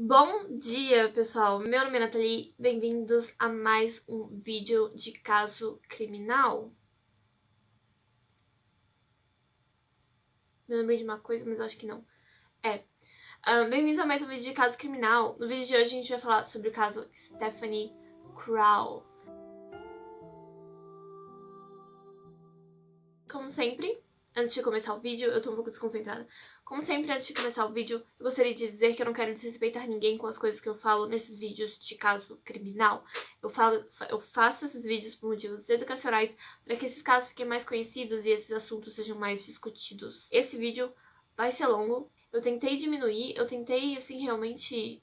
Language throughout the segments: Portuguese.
Bom dia, pessoal! Meu nome é Nathalie, bem-vindos a mais um vídeo de caso criminal. Me lembrei de uma coisa, mas acho que não. Bem-vindos a mais um vídeo de caso criminal. No vídeo de hoje a gente vai falar sobre o caso Stephanie Crowell. Como sempre, antes de começar o vídeo, eu tô um pouco desconcentrada. Como sempre, antes de começar o vídeo, eu gostaria de dizer que eu não quero desrespeitar ninguém com as coisas que eu falo nesses vídeos de caso criminal. Eu faço esses vídeos por motivos educacionais para que esses casos fiquem mais conhecidos e esses assuntos sejam mais discutidos. Esse vídeo vai ser longo. Eu tentei diminuir, eu tentei, assim, realmente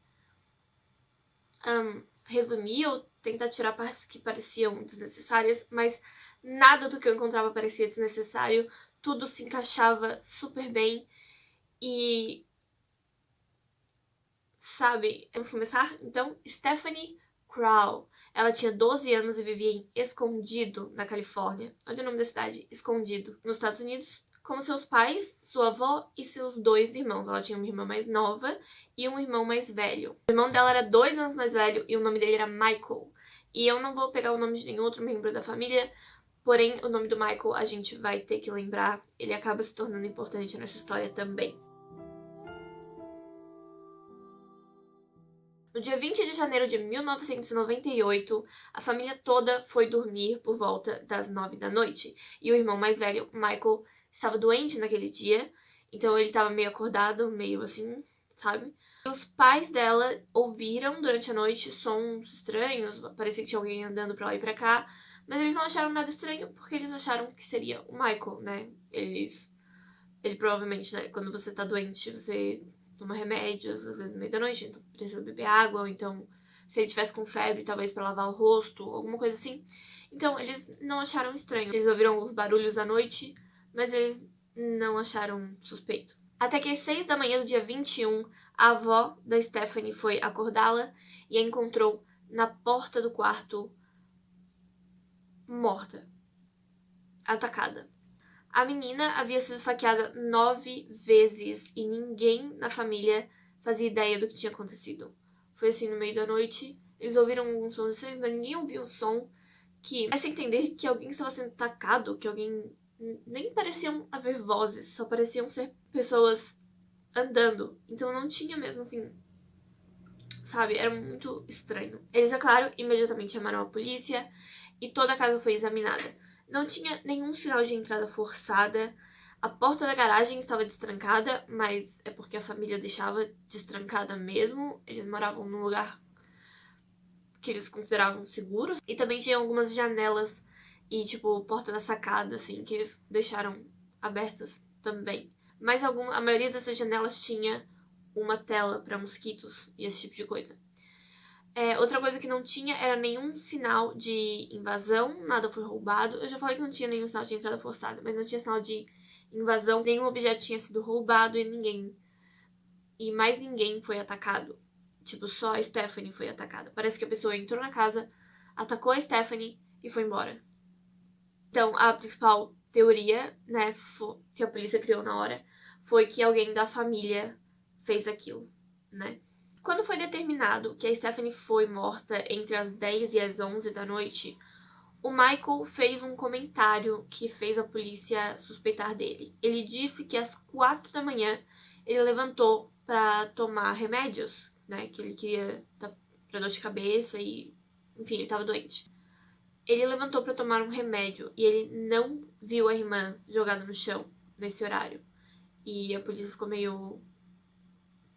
resumir ou tentar tirar partes que pareciam desnecessárias, mas nada do que eu encontrava parecia desnecessário. Tudo se encaixava super bem e... sabe? Vamos começar? Então, Stephanie Crowell. Ela tinha 12 anos e vivia em Escondido, na Califórnia. Olha o nome da cidade, Escondido, nos Estados Unidos, com seus pais, sua avó e seus 2 irmãos. Ela tinha uma irmã mais nova e um irmão mais velho. O irmão dela era 2 anos mais velho e o nome dele era Michael. E eu não vou pegar o nome de nenhum outro membro da família, porém o nome do Michael a gente vai ter que lembrar. Ele acaba se tornando importante nessa história também. No dia 20 de janeiro de 1998, a família toda foi dormir por volta das 9 da noite. E o irmão mais velho, Michael, estava doente naquele dia, então ele estava meio acordado, meio assim, sabe? E os pais dela ouviram durante a noite sons estranhos, parecia que tinha alguém andando pra lá e pra cá, mas eles não acharam nada estranho porque eles acharam que seria o Michael, né? Ele provavelmente, né, quando você tá doente, você toma remédios, às vezes no meio da noite, então precisa beber água, ou então se ele tivesse com febre, talvez pra lavar o rosto, alguma coisa assim. Então eles não acharam estranho. Eles ouviram alguns barulhos à noite, mas eles não acharam suspeito. Até que às 6 da manhã do dia 21, a avó da Stephanie foi acordá-la e a encontrou na porta do quarto, morta, atacada. A menina havia sido esfaqueada 9 vezes e ninguém na família fazia ideia do que tinha acontecido. Foi assim no meio da noite, eles ouviram alguns sons estranhos, mas ninguém ouviu um som que parece entender que alguém estava sendo atacado, que alguém... Nem pareciam haver vozes, só pareciam ser pessoas andando. Então não tinha mesmo assim, sabe? Era muito estranho. Eles, é claro, imediatamente chamaram a polícia e toda a casa foi examinada. Não tinha nenhum sinal de entrada forçada. A porta da garagem estava destrancada, mas é porque a família deixava destrancada mesmo. Eles moravam num lugar que eles consideravam seguro. E também tinha algumas janelas e, tipo, porta da sacada, assim, que eles deixaram abertas também. Mas a maioria dessas janelas tinha uma tela para mosquitos e esse tipo de coisa. Outra coisa que não tinha era nenhum sinal de invasão, nada foi roubado. Eu já falei que não tinha nenhum sinal de entrada forçada, mas não tinha sinal de invasão, nenhum objeto tinha sido roubado e mais ninguém foi atacado. Tipo, só a Stephanie foi atacada. Parece que a pessoa entrou na casa, atacou a Stephanie e foi embora. Então, a principal teoria, né, que a polícia criou na hora, foi que alguém da família fez aquilo, né? Quando foi determinado que a Stephanie foi morta entre as 10 e as 11 da noite, o Michael fez um comentário que fez a polícia suspeitar dele. Ele disse que às 4 da manhã ele levantou para tomar remédios, né, que ele queria pra dor de cabeça e, enfim, ele estava doente. Ele levantou para tomar um remédio e ele não viu a irmã jogada no chão nesse horário. E a polícia ficou meio,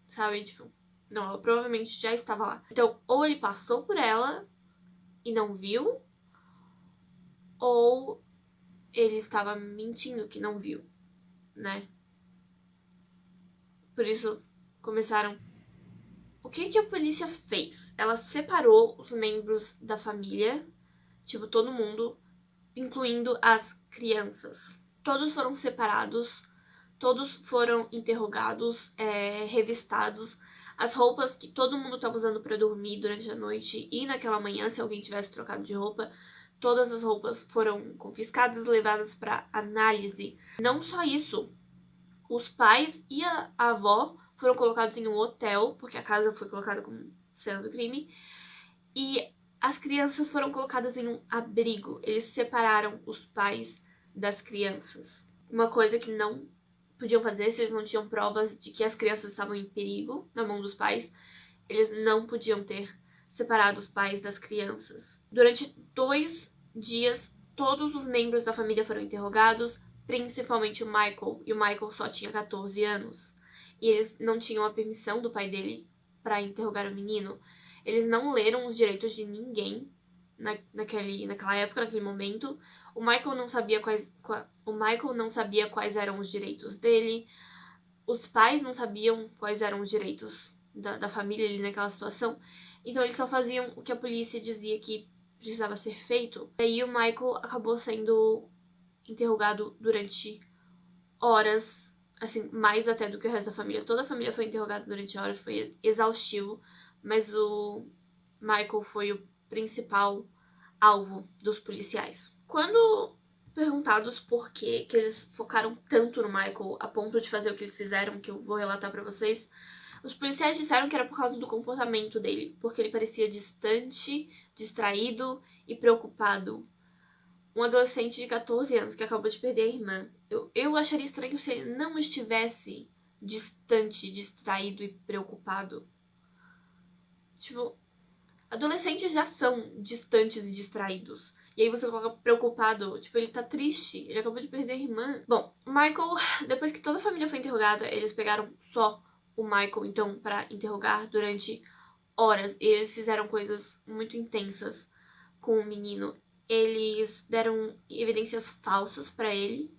sabe, tipo, não, ela provavelmente já estava lá. Então, ou ele passou por ela e não viu, ou ele estava mentindo que não viu, né? Por isso, começaram... O que a polícia fez? Ela separou os membros da família, tipo, todo mundo, incluindo as crianças. Todos foram separados, todos foram interrogados, revistados. As roupas que todo mundo estava usando para dormir durante a noite e naquela manhã, se alguém tivesse trocado de roupa, todas as roupas foram confiscadas e levadas para análise. Não só isso, os pais e a avó foram colocados em um hotel, porque a casa foi colocada como cena do crime, e as crianças foram colocadas em um abrigo. Eles separaram os pais das crianças. Uma coisa que não podiam fazer se eles não tinham provas de que as crianças estavam em perigo na mão dos pais. Eles não podiam ter separado os pais das crianças. Durante 2 dias, todos os membros da família foram interrogados, principalmente o Michael. E o Michael só tinha 14 anos. E eles não tinham a permissão do pai dele para interrogar o menino. Eles não leram os direitos de ninguém naquela época, naquele momento. O Michael não sabia quais eram os direitos dele. Os pais não sabiam quais eram os direitos da família ali naquela situação. Então eles só faziam o que a polícia dizia que precisava ser feito. E aí o Michael acabou sendo interrogado durante horas, assim, mais até do que o resto da família. Toda a família foi interrogada durante horas, foi exaustivo, mas o Michael foi o principal alvo dos policiais. Quando perguntados por que eles focaram tanto no Michael a ponto de fazer o que eles fizeram, que eu vou relatar pra vocês, os policiais disseram que era por causa do comportamento dele, porque ele parecia distante, distraído e preocupado. Um adolescente de 14 anos que acabou de perder a irmã. Eu acharia estranho se ele não estivesse distante, distraído e preocupado. Tipo, adolescentes já são distantes e distraídos. E aí você coloca preocupado, tipo, ele tá triste, ele acabou de perder a irmã. Bom, Michael, depois que toda a família foi interrogada, eles pegaram só o Michael, então, pra interrogar durante horas. E eles fizeram coisas muito intensas com o menino. Eles deram evidências falsas pra ele.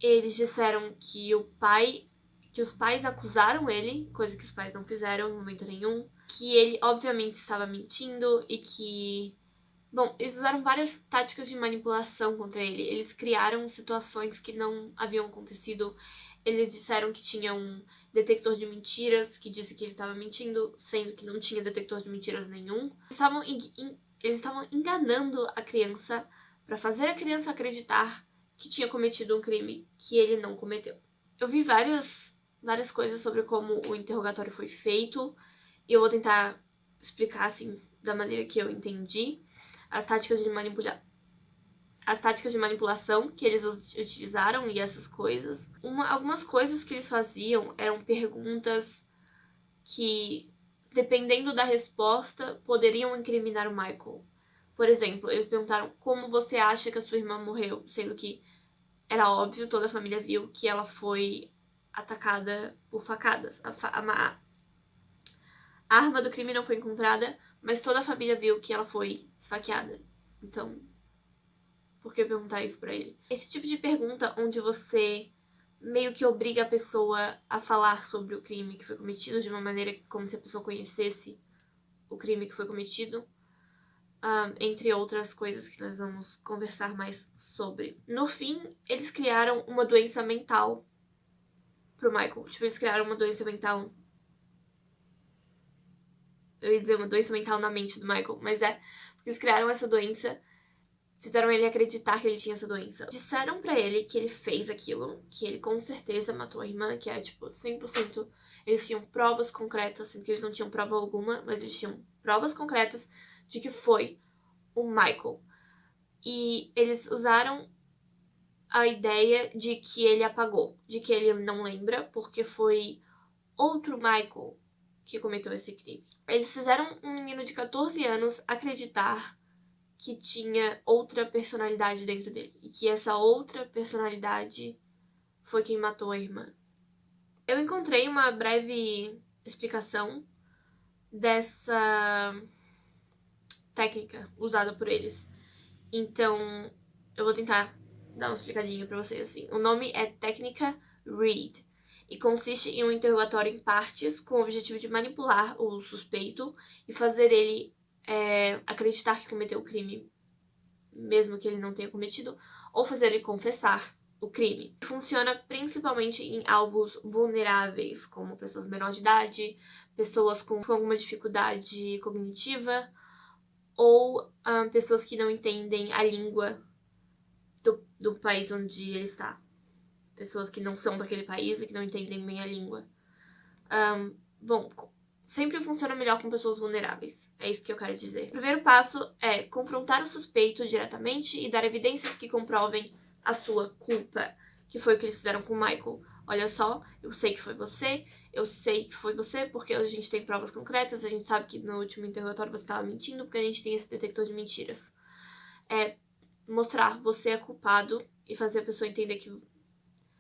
Eles disseram que os pais acusaram ele, coisa que os pais não fizeram em momento nenhum, que ele obviamente estava mentindo e que... Bom, eles usaram várias táticas de manipulação contra ele. Eles criaram situações que não haviam acontecido. Eles disseram que tinha um detector de mentiras que disse que ele estava mentindo, sendo que não tinha detector de mentiras nenhum. Eles estavam enganando a criança para fazer a criança acreditar que tinha cometido um crime que ele não cometeu. Eu vi várias coisas sobre como o interrogatório foi feito e eu vou tentar explicar assim da maneira que eu entendi as táticas de manipulação que eles utilizaram e essas coisas. Algumas coisas que eles faziam eram perguntas que, dependendo da resposta, poderiam incriminar o Michael. Por exemplo, eles perguntaram como você acha que a sua irmã morreu, sendo que era óbvio, toda a família viu que ela foi atacada por facadas. A arma do crime não foi encontrada, mas toda a família viu que ela foi esfaqueada. Então, por que perguntar isso pra ele? Esse tipo de pergunta onde você meio que obriga a pessoa a falar sobre o crime que foi cometido de uma maneira como se a pessoa conhecesse o crime que foi cometido, entre outras coisas que nós vamos conversar mais sobre. No fim, eles criaram uma doença mental pro Michael. Tipo, eles criaram uma doença mental... Eu ia dizer uma doença mental na mente do Michael, mas porque eles criaram essa doença, fizeram ele acreditar que ele tinha essa doença. Disseram pra ele que ele fez aquilo, que ele com certeza matou a irmã, que é tipo 100%. Eles tinham provas concretas, sendo que eles não tinham prova alguma, mas eles tinham provas concretas de que foi o Michael. E eles usaram a ideia de que ele apagou, de que ele não lembra, porque foi outro Michael que cometeu esse crime. Eles fizeram um menino de 14 anos acreditar que tinha outra personalidade dentro dele. E que essa outra personalidade foi quem matou a irmã. Eu encontrei uma breve explicação dessa técnica usada por eles. Então, eu vou tentar dar uma explicadinha pra vocês assim. O nome é técnica Reed e consiste em um interrogatório em partes com o objetivo de manipular o suspeito e fazer ele acreditar que cometeu o crime, mesmo que ele não tenha cometido, ou fazer ele confessar o crime. Funciona principalmente em alvos vulneráveis, como pessoas menores de idade, pessoas com alguma dificuldade cognitiva, ou pessoas que não entendem a língua do país onde ele está. pessoas que não são daquele país e que não entendem bem a língua. Bom, sempre funciona melhor com pessoas vulneráveis. É isso que eu quero dizer. O primeiro passo é confrontar o suspeito diretamente e dar evidências que comprovem a sua culpa, que foi o que eles fizeram com o Michael. Olha só, eu sei que foi você, eu sei que foi você porque a gente tem provas concretas, a gente sabe que no último interrogatório você estava mentindo porque a gente tem esse detector de mentiras. É mostrar você é culpado e fazer a pessoa entender que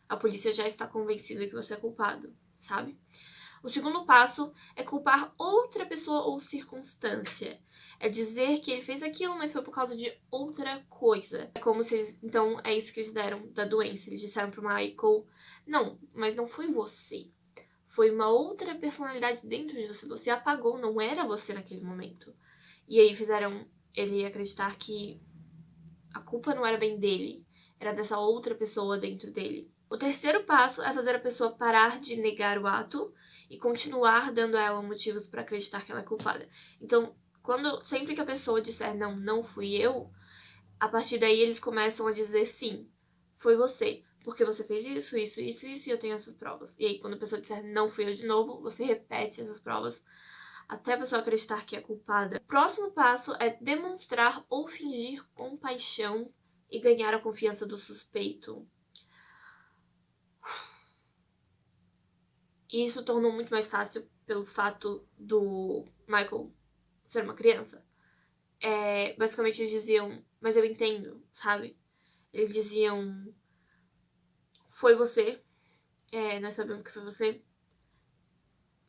a polícia já está convencida que você é culpado, sabe? O segundo passo é culpar outra pessoa ou circunstância. É dizer que ele fez aquilo, mas foi por causa de outra coisa. É como se eles... Então, é isso que eles deram da doença. Eles disseram pro Michael, não, mas não foi você. Foi uma outra personalidade dentro de você. Você apagou, não era você naquele momento. E aí fizeram ele acreditar que a culpa não era bem dele. Era dessa outra pessoa dentro dele. O terceiro passo é fazer a pessoa parar de negar o ato e continuar dando a ela motivos para acreditar que ela é culpada. Então, sempre que a pessoa disser não, não fui eu, a partir daí eles começam a dizer sim, foi você, porque você fez isso, isso, isso, isso e eu tenho essas provas. E aí, quando a pessoa disser não fui eu de novo, você repete essas provas até a pessoa acreditar que é culpada. O próximo passo é demonstrar ou fingir compaixão e ganhar a confiança do suspeito. E isso tornou muito mais fácil pelo fato do Michael ser uma criança. Basicamente eles diziam, mas eu entendo, sabe? Eles diziam, foi você, nós sabemos que foi você,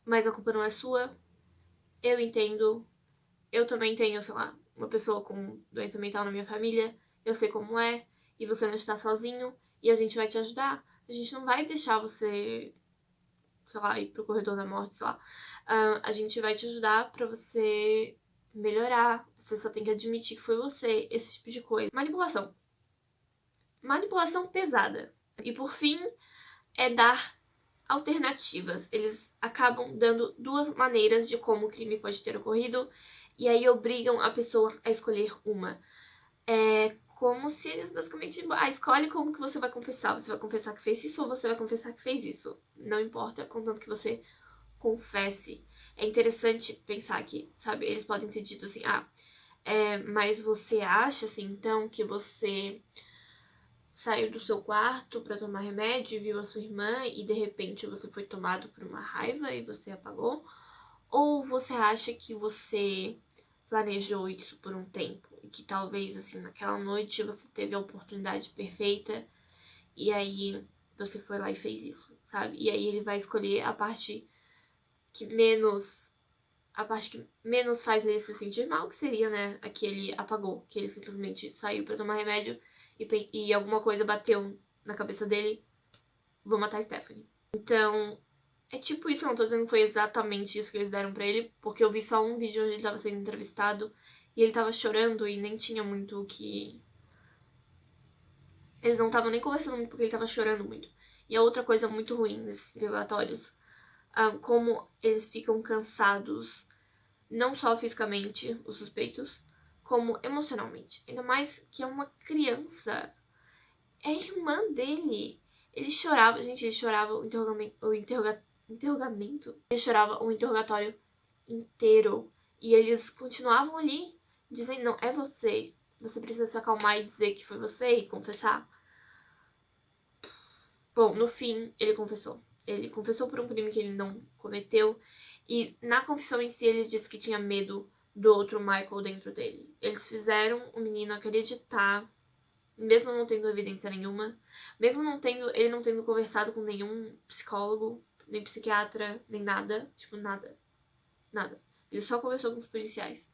mas a culpa não é sua, eu entendo, eu também tenho, sei lá, uma pessoa com doença mental na minha família, eu sei como é, e você não está sozinho, e a gente vai te ajudar, a gente não vai deixar você, sei lá, ir pro corredor da morte, sei lá. A gente vai te ajudar pra você melhorar. Você só tem que admitir que foi você. Esse tipo de coisa. Manipulação. Manipulação pesada. E por fim, é dar alternativas. Eles acabam dando duas maneiras de como o crime pode ter ocorrido. E aí obrigam a pessoa a escolher uma. É como se eles basicamente... escolhe como que você vai confessar. Você vai confessar que fez isso ou você vai confessar que fez isso. Não importa, contanto que você confesse. É interessante pensar que, sabe, eles podem ter dito assim, mas você acha, assim, então, que você saiu do seu quarto pra tomar remédio e viu a sua irmã e de repente você foi tomado por uma raiva e você apagou? Ou você acha que você planejou isso por um tempo e que talvez, assim, naquela noite você teve a oportunidade perfeita e aí você foi lá e fez isso, sabe? E aí ele vai escolher a parte que menos faz ele se sentir mal, que seria, né, a que ele apagou, que ele simplesmente saiu pra tomar remédio e alguma coisa bateu na cabeça dele, vou matar a Stephanie. Então, é tipo isso, eu não tô dizendo que foi exatamente isso que eles deram pra ele, porque eu vi só um vídeo onde ele tava sendo entrevistado e ele tava chorando e nem tinha muito o que... Eles não estavam nem conversando muito porque ele tava chorando muito. E a outra coisa muito ruim nesses interrogatórios, como eles ficam cansados, não só fisicamente, os suspeitos, como emocionalmente. Ainda mais que é uma criança. É a irmã dele. Ele chorava, gente, ele chorava interrogamento. Ele chorava o interrogatório inteiro. E eles continuavam ali, dizendo, não, é você. Você precisa se acalmar e dizer que foi você e confessar. Bom, no fim, ele confessou. Ele confessou por um crime que ele não cometeu. E na confissão em si, ele disse que tinha medo do outro Michael dentro dele. Eles fizeram o menino acreditar, mesmo não tendo evidência nenhuma, mesmo ele não tendo conversado com nenhum psicólogo, nem psiquiatra, nem nada. Tipo, nada. Nada. Ele só conversou com os policiais.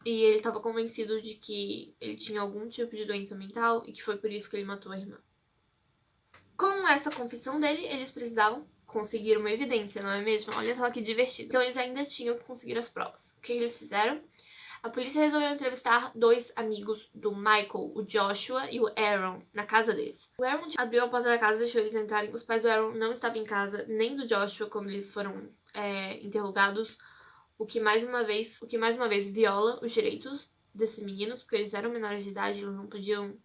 E ele estava convencido de que ele tinha algum tipo de doença mental e que foi por isso que ele matou a irmã. Com essa confissão dele, eles precisavam conseguir uma evidência, não é mesmo? Olha só que divertido. Então eles ainda tinham que conseguir as provas. O que eles fizeram? A polícia resolveu entrevistar dois amigos do Michael, o Joshua e o Aaron, na casa deles. O Aaron abriu a porta da casa e deixou eles entrarem. Os pais do Aaron não estavam em casa, nem do Joshua quando eles foram interrogados, o que mais uma vez viola os direitos desses meninos, porque eles eram menores de idade, eles não podiam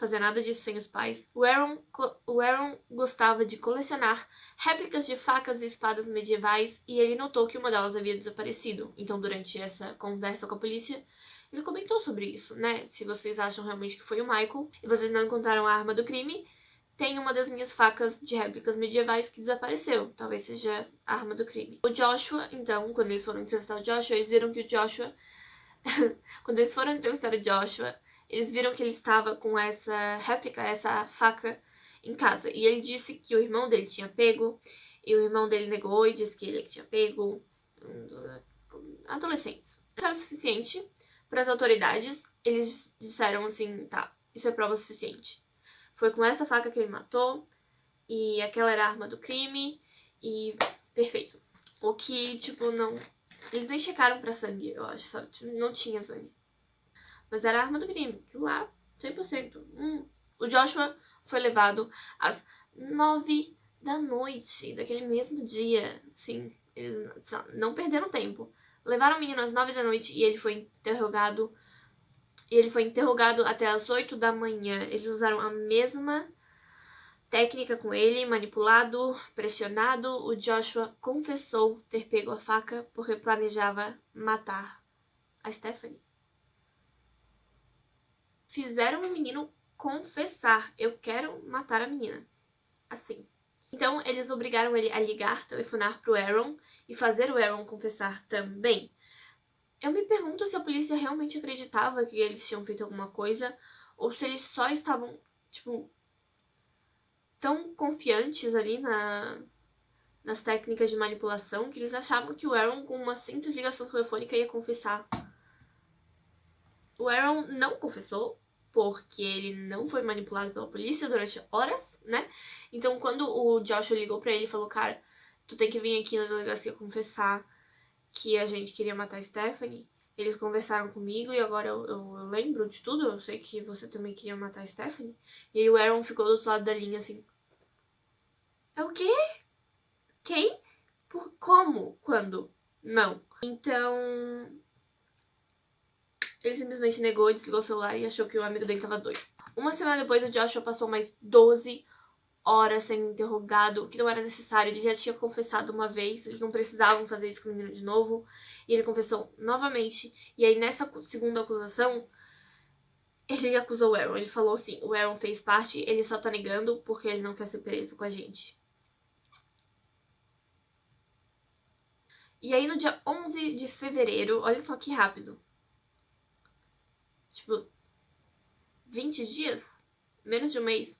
fazer nada disso sem os pais. O Aaron gostava de colecionar réplicas de facas e espadas medievais e ele notou que uma delas havia desaparecido. Então, durante essa conversa com a polícia, ele comentou sobre isso, né? Se vocês acham realmente que foi o Michael e vocês não encontraram a arma do crime, tem uma das minhas facas de réplicas medievais que desapareceu. Talvez seja a arma do crime. O Joshua, então, quando eles foram entrevistar o Joshua, eles viram que o Joshua... quando eles foram entrevistar o Joshua, eles viram que ele estava com essa réplica, essa faca em casa. E ele disse que o irmão dele tinha pego, e o irmão dele negou e disse que ele tinha pego. Adolescentes. Isso era suficiente para as autoridades. Eles disseram assim, tá, isso é prova suficiente. Foi com essa faca que ele matou, e aquela era a arma do crime, e perfeito. O que, tipo, não... Eles nem checaram pra sangue, eu acho, sabe? Tipo, não tinha sangue. Mas era a arma do crime, aquilo lá, 100%. O Joshua foi levado às 9 da noite daquele mesmo dia. Sim, eles não perderam tempo. Levaram o menino às 9 da noite e ele foi interrogado. E ele foi interrogado até às 8 da manhã. Eles usaram a mesma técnica com ele, manipulado, pressionado. O Joshua confessou ter pego a faca porque planejava matar a Stephanie. Fizeram o menino confessar, eu quero matar a menina. Assim. Então, eles obrigaram ele a ligar, telefonar pro Aaron e fazer o Aaron confessar também. Eu me pergunto se a polícia realmente acreditava que eles tinham feito alguma coisa ou se eles só estavam, tipo, tão confiantes ali nas técnicas de manipulação que eles achavam que o Aaron, com uma simples ligação telefônica, ia confessar. O Aaron não confessou, porque ele não foi manipulado pela polícia durante horas, né? Então, quando o Joshua ligou pra ele e falou, cara, tu tem que vir aqui na delegacia confessar que a gente queria matar a Stephanie, eles conversaram comigo e agora eu lembro de tudo, eu sei que você também queria matar a Stephanie. E aí o Aaron ficou do outro lado da linha assim, é o quê? Quem? Por como? Quando? Não. Então... ele simplesmente negou e desligou o celular e achou que o amigo dele tava doido. Uma semana depois, o Joshua passou mais 12 horas sendo interrogado, o que não era necessário. Ele já tinha confessado uma vez, eles não precisavam fazer isso com o menino de novo. E ele confessou novamente. E aí, nessa segunda acusação, ele acusou o Aaron. Ele falou assim, o Aaron fez parte, ele só tá negando porque ele não quer ser preso com a gente. E aí, no dia 11 de fevereiro, olha só que rápido. Tipo, 20 dias? Menos de um mês.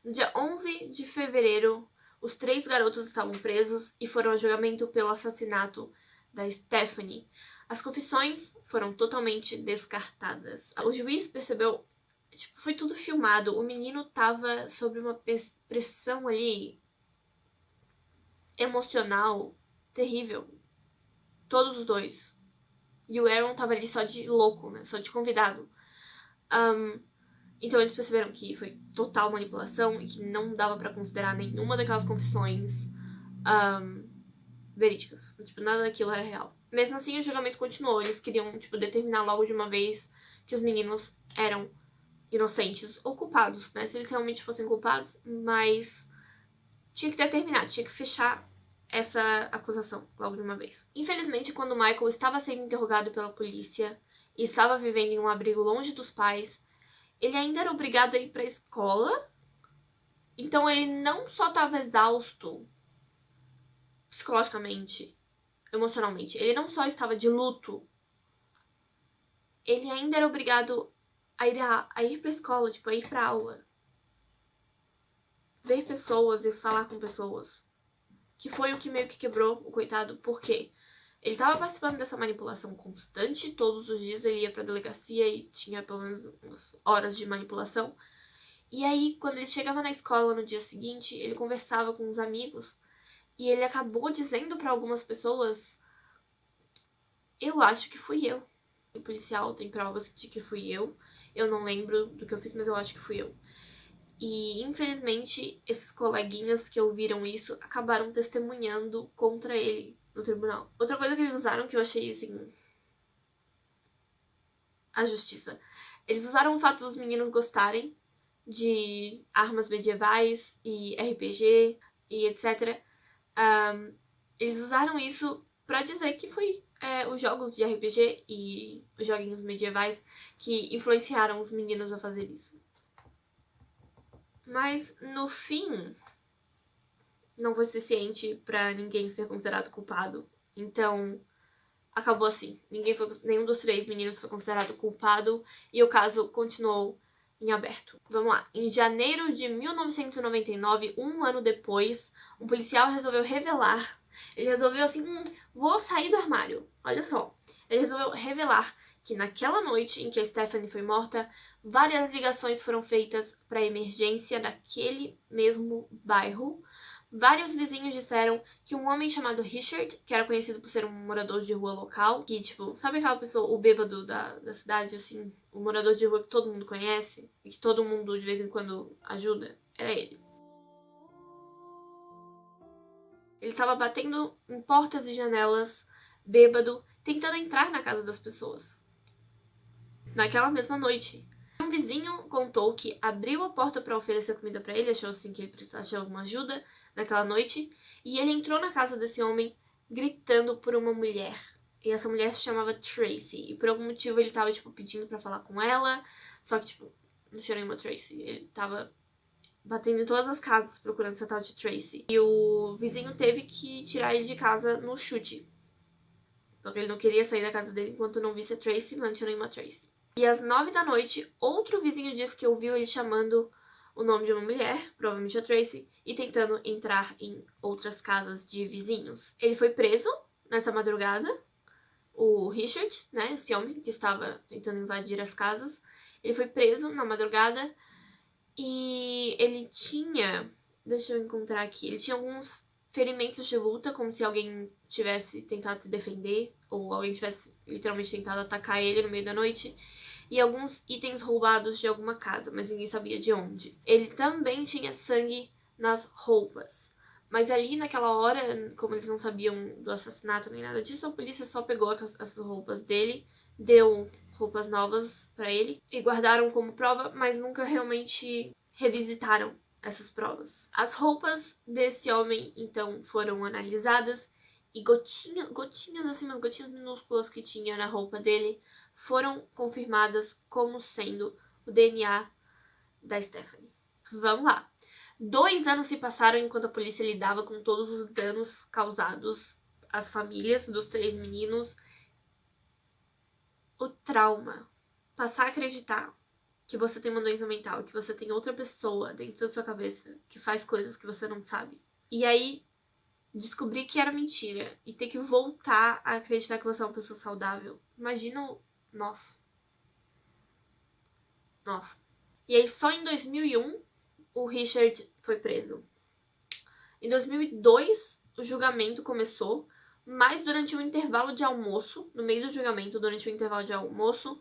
No dia 11 de fevereiro, os 3 garotos estavam presos e foram a julgamento pelo assassinato da Stephanie. As confissões foram totalmente descartadas. O juiz percebeu, tipo, foi tudo filmado. O menino tava sob uma pressão ali emocional terrível. Todos os dois. E o Aaron tava ali só de louco, né? Só de convidado. Então eles perceberam que foi total manipulação e que não dava pra considerar nenhuma daquelas confissões verídicas. Tipo, nada daquilo era real. Mesmo assim, o julgamento continuou. Eles queriam, tipo, determinar logo de uma vez que os meninos eram inocentes ou culpados, né? Se eles realmente fossem culpados, mas tinha que determinar, tinha que fechar essa acusação logo de uma vez. Infelizmente, quando Michael estava sendo interrogado pela polícia e estava vivendo em um abrigo longe dos pais, ele ainda era obrigado a ir pra escola. Então ele não só estava exausto psicologicamente, emocionalmente, ele não só estava de luto, ele ainda era obrigado a ir pra escola, tipo, a ir pra aula. Ver pessoas e falar com pessoas. Que foi o que meio que quebrou o coitado, porque ele tava participando dessa manipulação constante, todos os dias ele ia pra delegacia e tinha pelo menos umas horas de manipulação. E aí, quando ele chegava na escola no dia seguinte, ele conversava com os amigos e ele acabou dizendo pra algumas pessoas, eu acho que fui eu. O policial tem provas de que fui eu não lembro do que eu fiz, mas eu acho que fui eu. E, infelizmente, esses coleguinhas que ouviram isso acabaram testemunhando contra ele no tribunal. Outra coisa que eles usaram que eu achei, assim, a justiça. Eles usaram o fato dos meninos gostarem de armas medievais e RPG e etc. Eles usaram isso pra dizer que foi os jogos de RPG e os joguinhos medievais que influenciaram os meninos a fazer isso. Mas, no fim, não foi suficiente pra ninguém ser considerado culpado. Então, acabou assim. Nenhum dos 3 meninos foi considerado culpado e o caso continuou em aberto. Vamos lá. Em janeiro de 1999, um ano depois, um policial resolveu revelar. Ele resolveu assim, vou sair do armário. Olha só. Ele resolveu revelar que naquela noite em que a Stephanie foi morta, várias ligações foram feitas para a emergência daquele mesmo bairro. Vários vizinhos disseram que um homem chamado Richard, que era conhecido por ser um morador de rua local, que, tipo, sabe aquela pessoa, o bêbado da cidade, assim, o morador de rua que todo mundo conhece e que todo mundo de vez em quando ajuda? Era ele. Ele estava batendo em portas e janelas, bêbado, tentando entrar na casa das pessoas. Naquela mesma noite. Um vizinho contou que abriu a porta para oferecer comida para ele, achou assim que ele precisasse de alguma ajuda naquela noite, e ele entrou na casa desse homem gritando por uma mulher. E essa mulher se chamava Tracy, e por algum motivo ele tava, tipo, pedindo pra falar com ela, só que, tipo, não tinha nenhuma Tracy. Ele tava batendo em todas as casas procurando essa tal de Tracy. E o vizinho teve que tirar ele de casa no chute, porque ele não queria sair da casa dele enquanto não visse a Tracy, mas não tinha nenhuma Tracy. E às 9 da noite, outro vizinho disse que ouviu ele chamando o nome de uma mulher, provavelmente a Tracy, e tentando entrar em outras casas de vizinhos. Ele foi preso nessa madrugada, o Richard, né, esse homem que estava tentando invadir as casas. Ele foi preso na madrugada e ele tinha, deixa eu encontrar aqui, ele tinha alguns ferimentos de luta, como se alguém tivesse tentado se defender, ou alguém tivesse literalmente tentado atacar ele no meio da noite, e alguns itens roubados de alguma casa, mas ninguém sabia de onde. Ele também tinha sangue nas roupas. Mas ali naquela hora, como eles não sabiam do assassinato nem nada disso, a polícia só pegou as roupas dele, deu roupas novas pra ele e guardaram como prova, mas nunca realmente revisitaram essas provas. As roupas desse homem, então, foram analisadas e gotinhas assim, umas gotinhas minúsculas que tinha na roupa dele foram confirmadas como sendo o DNA da Stephanie. Vamos lá. 2 anos se passaram enquanto a polícia lidava com todos os danos causados às famílias dos 3 meninos. O trauma. Passar a acreditar que você tem uma doença mental, que você tem outra pessoa dentro da sua cabeça que faz coisas que você não sabe. E aí, descobrir que era mentira e ter que voltar a acreditar que você é uma pessoa saudável. Imagina o... Nossa. E aí, só em 2001, o Richard foi preso. Em 2002, o julgamento começou, mas durante o intervalo de almoço, no meio do julgamento, durante o intervalo de almoço,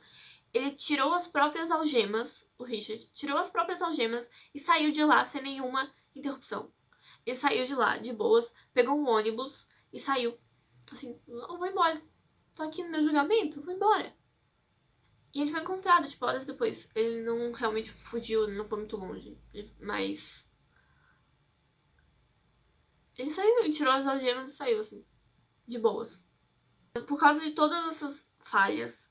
ele tirou as próprias algemas, o Richard tirou as próprias algemas e saiu de lá sem nenhuma interrupção. Ele saiu de lá, de boas, pegou um ônibus e saiu. Assim, eu vou embora. Tô aqui no meu julgamento, vou embora. E ele foi encontrado, tipo, horas depois. Ele não realmente fugiu, ele não foi muito longe. Mas... ele saiu, ele tirou as algemas e saiu, assim, de boas. Por causa de todas essas falhas,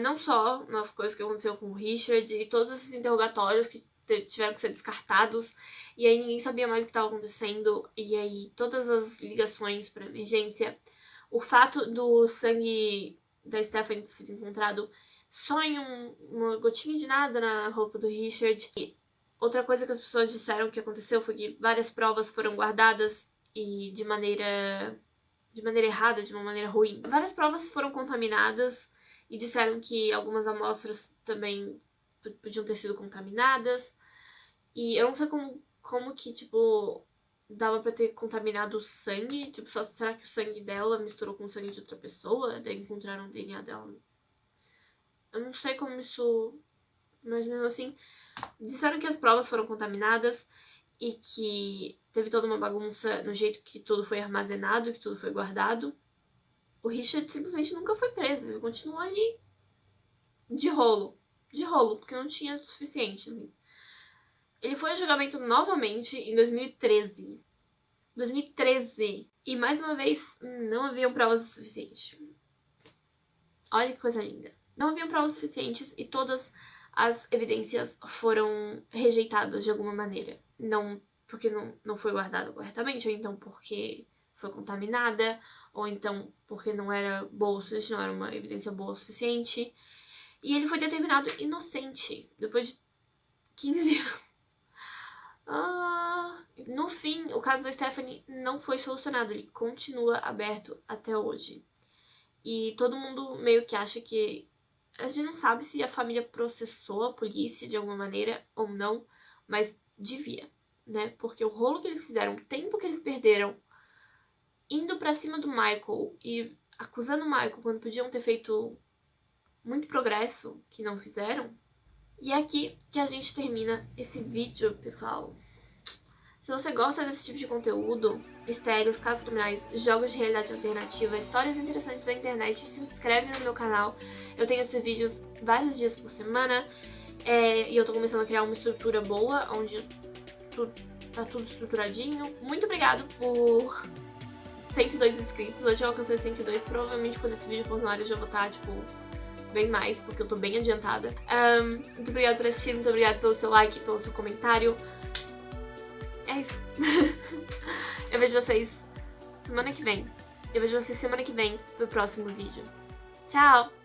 não só nas coisas que aconteceu com o Richard e todos esses interrogatórios que tiveram que ser descartados, e aí ninguém sabia mais o que estava acontecendo, e aí todas as ligações para emergência, o fato do sangue da Stephanie ter sido encontrado só em uma gotinha de nada na roupa do Richard. E outra coisa que as pessoas disseram que aconteceu foi que várias provas foram guardadas e de maneira errada, de uma maneira ruim. Várias provas foram contaminadas e disseram que algumas amostras também podiam ter sido contaminadas. E eu não sei como que, tipo, dava pra ter contaminado o sangue. Tipo, só será que o sangue dela misturou com o sangue de outra pessoa? Daí encontraram o DNA dela. Eu não sei como isso... Mas mesmo assim, disseram que as provas foram contaminadas e que teve toda uma bagunça no jeito que tudo foi armazenado, que tudo foi guardado. O Richard simplesmente nunca foi preso, ele continuou ali de rolo, porque não tinha o suficiente, assim. Ele foi a julgamento novamente em 2013. 2013. E mais uma vez, não haviam provas suficientes. Olha que coisa linda. Não haviam provas suficientes e todas as evidências foram rejeitadas de alguma maneira. Não porque não foi guardada corretamente, ou então porque foi contaminada, ou então porque não era boa o suficiente, não era uma evidência boa o suficiente. E ele foi determinado inocente depois de 15 anos. No fim, o caso da Stephanie não foi solucionado, ele continua aberto até hoje. E todo mundo meio que acha que... A gente não sabe se a família processou a polícia de alguma maneira ou não, mas devia, né? Porque o rolo que eles fizeram, o tempo que eles perderam indo pra cima do Michael e acusando o Michael quando podiam ter feito muito progresso, que não fizeram. E é aqui que a gente termina esse vídeo, pessoal. Se você gosta desse tipo de conteúdo, mistérios, casos criminais, jogos de realidade alternativa, histórias interessantes da internet, se inscreve no meu canal. Eu tenho esses vídeos vários dias por semana e eu tô começando a criar uma estrutura boa, onde tá tudo estruturadinho. Muito obrigado por 102 inscritos. Hoje eu alcancei 102, provavelmente quando esse vídeo for no ar eu já vou estar, tipo, bem mais, porque eu tô bem adiantada. Muito obrigada por assistir, muito obrigada pelo seu like, pelo seu comentário. É isso. Eu vejo vocês semana que vem. Eu vejo vocês semana que vem pro próximo vídeo. Tchau!